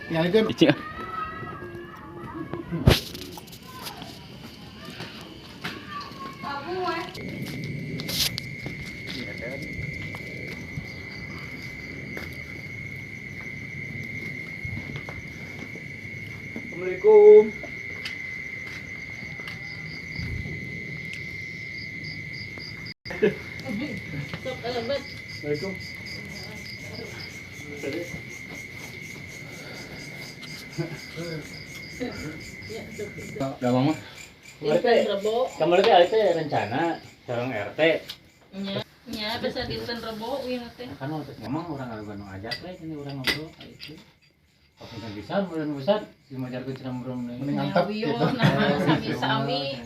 Yang itu Icing. Assalamualaikum. Assalamualaikum. Udah mama. Kamar teh ari teh rencana sareng RT. Nya bisa dinten Rebo ieu teh. Kan memang orang Bandung ajak we ini orang ngobrol kayak itu. Apa yang bisa besar di majarkeun cenah murom Mending antep gitu. Sami-sami.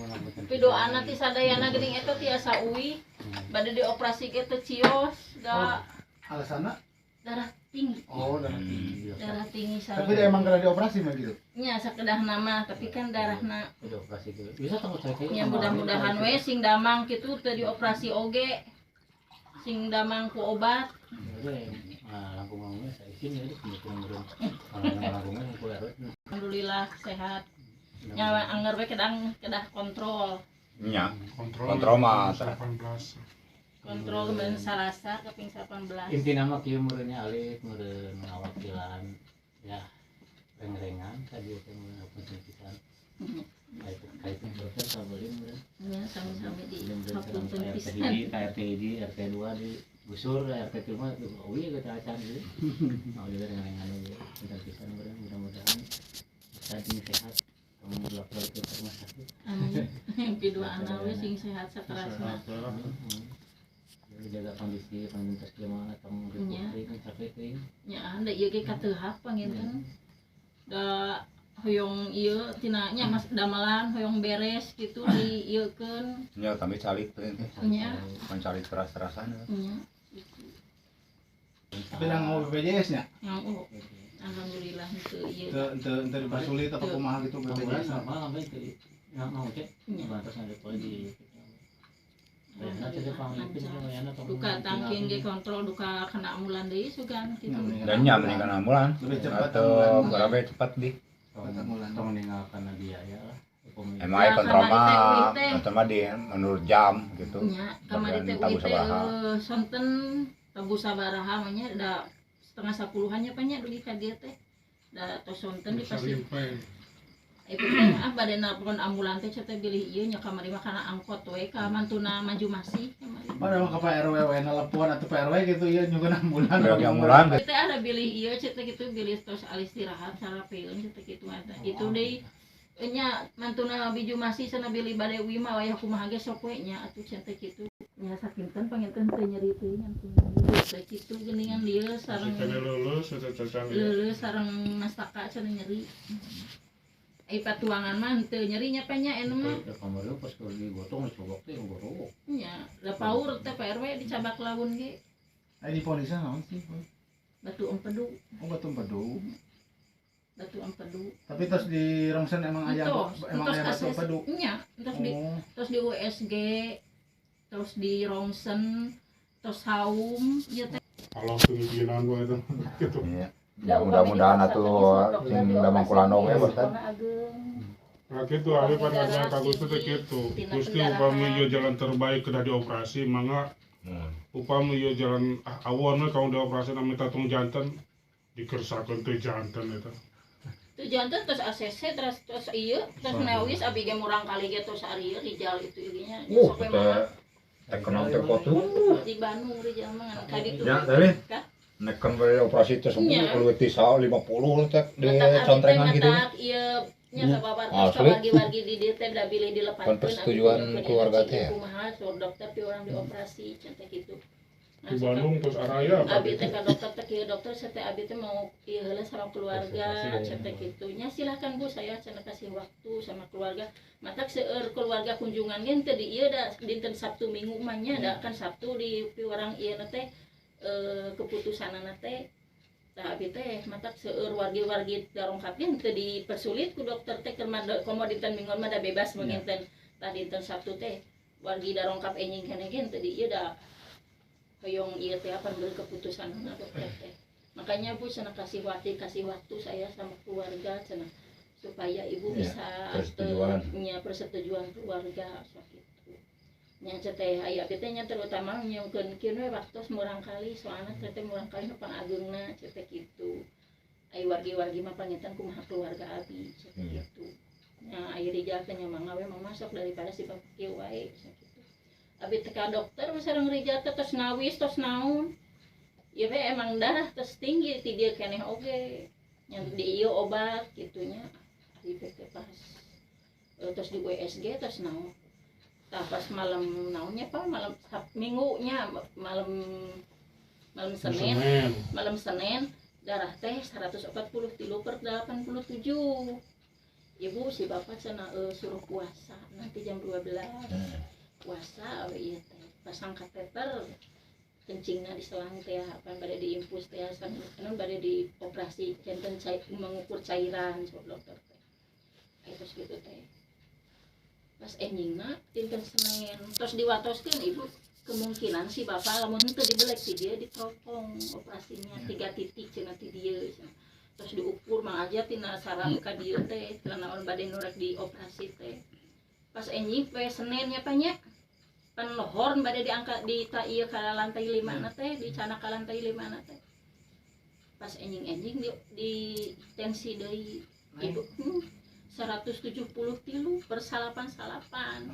Pidoana ti sadayana geuning eta tiasa uwi. Bade dioperasi ge teu cios, da Alasanna? darah tinggi. Oh, darah tinggi. Darah tinggi Tapi dia emang kena dioperasi mah gitu. nya sakedah nama tapi kan darahna udah operasi gitu. Bisa tanggung saya nya mudah-mudahan we sing damang kitu teu dioperasi oge. Sing damang ku obat. Langkung ngomongnya saya izin ya kebetulan belum langkungnya ku erot. Alhamdulillah sehat. Nya anger we kedah kontrol. Nya, kontrol mah Kontrol ben Salasa kaping 18. Inti nama kieu meureunnya alih meureun ngawakilan ya reng-rengan tadi teh meureun hapunten pisan. Kaitan dokter sabeulin meureun. Ya sami-sami di Hapunten hapunten pisan. pisan. RT di RT 2 di gusur RT 3 mah euy kita acan ieu. Mau juga reng-rengan ieu pinten pisan meureun mudah-mudahan bisa sehat. Kamu bolak-balik ke rumah sakit. Amin. Kedua anak we sing sehat saterasna. Jaga kondisi pangintos jelema kamu gitu capek teuing. Nya anda ieu ge kateuhap panginten. Da hoyong ieu tina nya mas damelan hoyong beres gitu dieukeun. nya kami calik teh. Nya. Mencari teras-terasan. Nya. Bilang mau BPJS nya? Yang alhamdulillah itu ieu. Ente dibasulit atau kumaha gitu BPJS. Normal sampai itu enggak mau cek. Batas ada poin di duka tangking ge kontrol duka kena ambulan deui sugan kitu. Dan nya meninggal ambulan. Lebih cepat Atau berapa cepat di? Tong meninggalkan biaya lah. Emang aya kontrol mah atau mah di menurut jam gitu. Nya kamari teh uwi teh sonten tabu sabaraha mah nya da setengah 10-an nya nya dugi ka dieu teh. Da tos sonten di pasti. Itu teh bade nelpon ambulan teh teh bilih ieu nya kamari mah kana angkot we ka mantuna maju masih kamari. Padahal ke Pak RW we nelpon atau Pak RW gitu ya nyugun ambulan. Ambulan. Teh ada bilih ieu teh kitu bilih tos istirahat sarapeun teh kitu eta. Itu deui nya mantuna biju masih sana bilih bade uwi mah wayah kumaha ge sok we nya atuh teh kitu. Nya sakinten panginten teu nyeri teuing teh kitu geuningan dieu sareng leuleus sareng mastaka cenah nyeri. Patuangan mah teu nyeri nya penya enu mah. Kamari pas digotong cobok teh ngorok. Nya, da paur teh PRW dicabak laun ge. Di polisi naon sih? Batu empedu. Oh, batu empedu. Batu empedu. Tapi terus di Rongsen emang aya batu empedu. Nya, terus di USG, terus di Rongsen, terus Haum, ieu teh. Kalau pimpinan gua itu gitu. Ya mudah-mudahan atuh sing damang kulano we bosan. Nah gitu, hari pada kagus itu gitu. Gusti upami ieu jalan terbaik kedah dioperasi, mangga upami ieu jalan awon we kamu dioperasi nami tatung janten dikersakeun teh janten eta. Teu janten terus ACC terus ieu terus neus abi ge murang kali ge terus ari Rijal itu nya sok we mah. Tekenang teh kotu. Di Bandung Rijal mah ka ditu. Ya, tadi. Nekan we operasi teh sembuh kulit tisa 50 teh di contrengan gitu. Ieu nya sababar wargi-wargi di dieu teh da bilih dilepaskeun. Kan persetujuan keluarga teh. Kumaha sur dokter pi urang dioperasi cenah kitu. Di Bandung terus araya abi teh ka dokter teh kieu dokter teh abi teh mau ieu heula sama keluarga cenah kitu. Nya silakan Bu saya cenah kasih waktu sama keluarga. Matak seueur keluarga kunjungan ge teh di ieu da dinten Sabtu Minggu mah nya da kan Sabtu di urang ieu teh keputusanana teh tah abi teh matak seueur wargi-wargi darongkap ge teu dipersulit ku dokter teh keur komo dinten Minggon mah da bebas beginten tah dinten Sabtu teh wargi darongkap enjing keneh ge teu di ieu da hoyong ieu teh apa keputusanna dokter teh Makanya Bu cenah kasih waktu saya sama keluarga cenah supaya ibu Ya, bisa persetujuan. persetujuan keluarga sakitu. Nya teh aya teh nya terutama nyungkeun kieu we waktu murang kali soalna teh murang kali nu pangageungna teh kitu. Ai wargi-wargi mah pangetan kumaha keluarga abi Iya. kitu. Nya aya rijal teh nya mangga we mamasok daripada si bapak kieu wae sakitu. Abi teh ka dokter sareng rijal teh tos nawis tos naon. Ieu we emang darah tos tinggi ti dieu keneh oge. Nya di ieu obat kitunya. Abi teh pas tos di USG tos naon. Tah pas malam naonnya Pak malam minggunya malam Senin darah teh 143/87. Ibu si bapak cenah suruh puasa nanti jam 12 puasa we ieu teh pasang kateter kencingna diselang teh apa bade diinfus teh anu bade dioperasi janten mengukur cairan sok dokter teh. Terus gitu teh. Pas endingna dinten Senin terus diwatoskeun ibu kemungkinan si bapak lamun teu dibelek ti dia diteropong operasinya 3 titik cenah ti dieu terus diukur mah aja tina saraf ka dieu teh naon bade nu rek dioperasi teh pas ending we Senin nya nya pan lohor bade diangkat di ta ieu ka lantai 5 na teh di cana ka lantai 5 na teh pas ending di tensi deui ibu 173/salapan.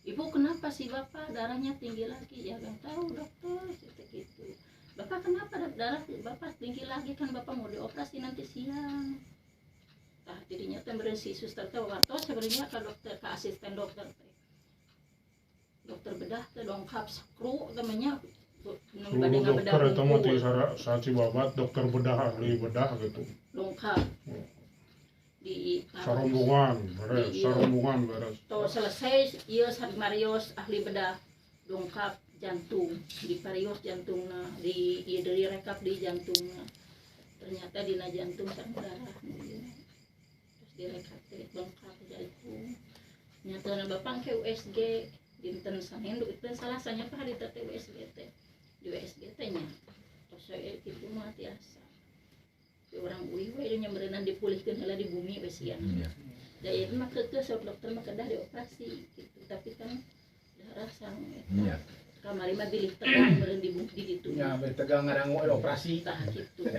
Ibu kenapa sih bapak darahnya tinggi lagi? Ya gak tahu dokter gitu. Bapak kenapa darah bapak tinggi lagi kan bapak mau dioperasi nanti siang. Nah jadinya teh beureun si suster teh wartos sebenarnya ke dokter ke asisten dokter teh. Dokter bedah teh dongkap skru temennya Seluruh dokter itu mah ti saci babat dokter bedah ahli bedah gitu. Dongkap. Di Sarombongan beres. Tuh selesai ieu Marios ahli bedah dongkap jantung di parios jantungna di ieu deui rekap di jantungna. Ternyata dina jantung sareng darah terus direkap teh dongkap jantung. Nyatana bapak ke USG dinten Senin dinten Salasanya Pak hari teh USG teh. Di USG teh nya. Terus saya kitu mah tiasa. Orang uih we nya berenang dipulihkeun heula di bumi we sia. Da ieu mah keukeuh sok dokter mah kedah dioperasi gitu. Tapi kan darah sang eta. Kamari mah bilih tegang beureun di bumi ditu. Ya, tegang ngarangu operasi. Tah kitu.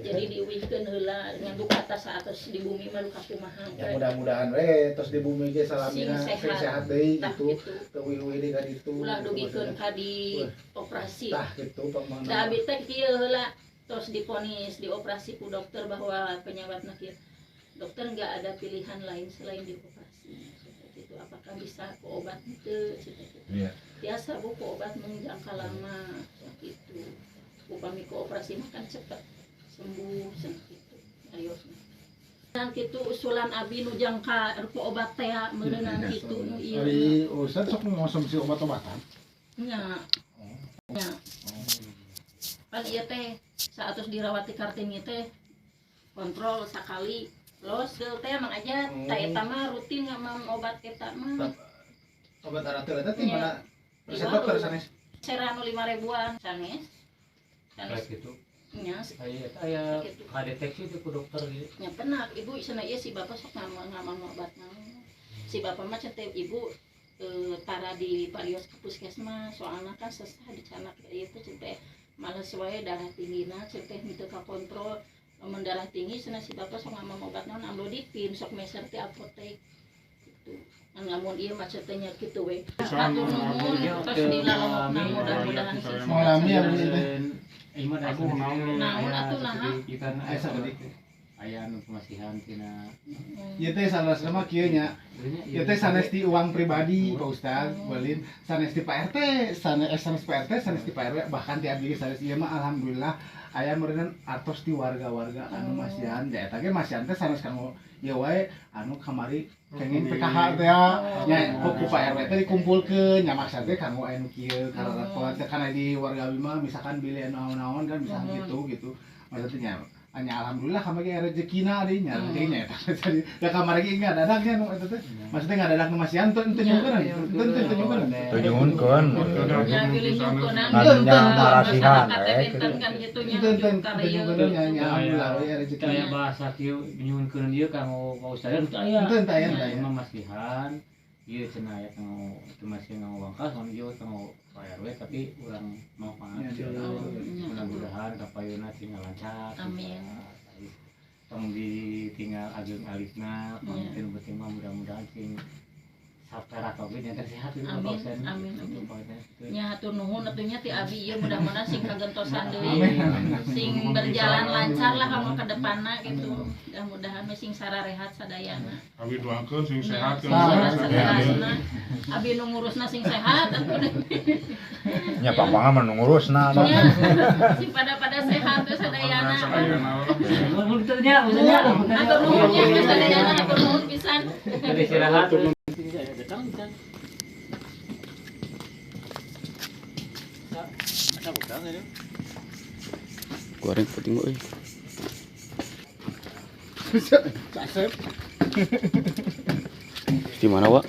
Jadi diuihkeun heula ngandung atas atas di bumi mah luka kumaha. Ya mudah-mudahan we tos di bumi ge salamina Sing sehat deui Tah gitu. kitu. Teu uih-uih di ka ditu. Ulah dugikeun ka di operasi. Tah kitu pamana. Da abi teh kieu heula terus diponis dioperasi ku dokter bahwa penyebabnya kieu. Dokter nggak ada pilihan lain selain dioperasi. Seperti itu apakah bisa ke obat itu? Iya. Biasa Bu ke obat menjangka lama gitu. Upami ke operasi makan cepat sembuh segitu. Ariosna. Dan kitu usulan abi nu jangka ke obat teh meureunan kitu nu ieu. Ari Ustaz sok ngonsumsi obat-obatan. Nya. Nya. Pan ieu teh saatos dirawat di Kartini teh kontrol sakali los teh emang aja tah eta mah rutin ngamam obat eta mah Obat aratel eta teh mana resep Di dokter warung. sanes. serano 5.000-an sanes sanes gitu. nya Aya kadeteksi itu ku dokter gitu. nya pernah ibu cenah ieu si bapak sok ngamam obat naon si bapak mah cenah ibu tara di parios ke puskesmas soalna kan sesah dicanak ieu teh cenah males wae darah tinggina cenah henteu ka kontrol lamun darah tinggi cenah si bapak sok ngamam obat naon amlodipin sok meser ti apotek gitu lamun ieu mah cenah nya kitu we hatur nuhun terus dilalomokna mudah-mudahan sih Mengalami ya Bu teh. Aduh naon atuh naha Ikan Aya saeutik. aya nu pemasihan tina. Ieu teh sanes mah kieu nya. Ieu teh sanes ti uang pribadi Pak Ustaz, belin sanes ti Pak RT, sanes Pak RT, sanes ti Pak RW, bahkan ti abdi sanes ieu mah alhamdulillah aya meureun atos ti warga-warga anu masihan. Da eta ge masihan teh sanes kanggo ieu wae anu kamari kenging PKH teh nya ku Pak RW teh dikumpulkeun nya maksud teh kanggo anu kieu karena kana di warga abdi mah misalkan bilih naon-naon kan misalkan gitu. Maksudnya hanya alhamdulillah kamari rezekina deui nya rezekinya eta tadi da kamari ge enggak dadaknya nu eta teh maksudnya enggak dadak nu masih antu ente nyukeun ente nyukeun Tunyunkeun. Ya pilih nyukeunang Nya marasihan pinten kan kitu nya ente nyukeun nya alhamdulillah we Kayak rezekinya bahasa kieu nyuhunkeun ieu kanggo Pak Ustad teu aya. ente aya aya Memastihan ieu cenah aya kanggo teu masih kanggo wangkas mun ieu kanggo RW tapi urang mau pangatur. Mudah-mudahan kapayuna tinggal lancar. Amin. Tong ditinggal ajeng alisna, pamit penting mah mudah-mudahan sing saperak oge nya teh sehat gitu Pak Ustad. Amin. Nya hatur nuhun atunya ti abi ieu mudah-mudahan sing kagentosan deui. Sing berjalan lancar lah kamu ke depanna gitu. Mudah-mudahan sing sararehat sadayana. Abi doakeun sing sehat Sadarasna. Abi nu ngurusna sing sehat atuh. Nya pangpangan mah nu ngurusna. Nya sing pada sehat teh sadayana. Mun teu nya, maksudnya Atur nuhun nya geus sadayana atur nuhun pisan. teu istirahat. Datang kan. Ada bukan ini? Goreng penting euy. Asep Di mana, Wak?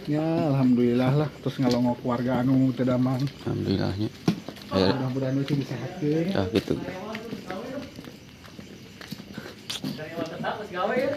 ya alhamdulillah lah terus ngalongok keluarga anu teu damang Alhamdulillahnya. Ayo, mudah-mudahan we disehatkeun gitu. Dari tetap gawe ya.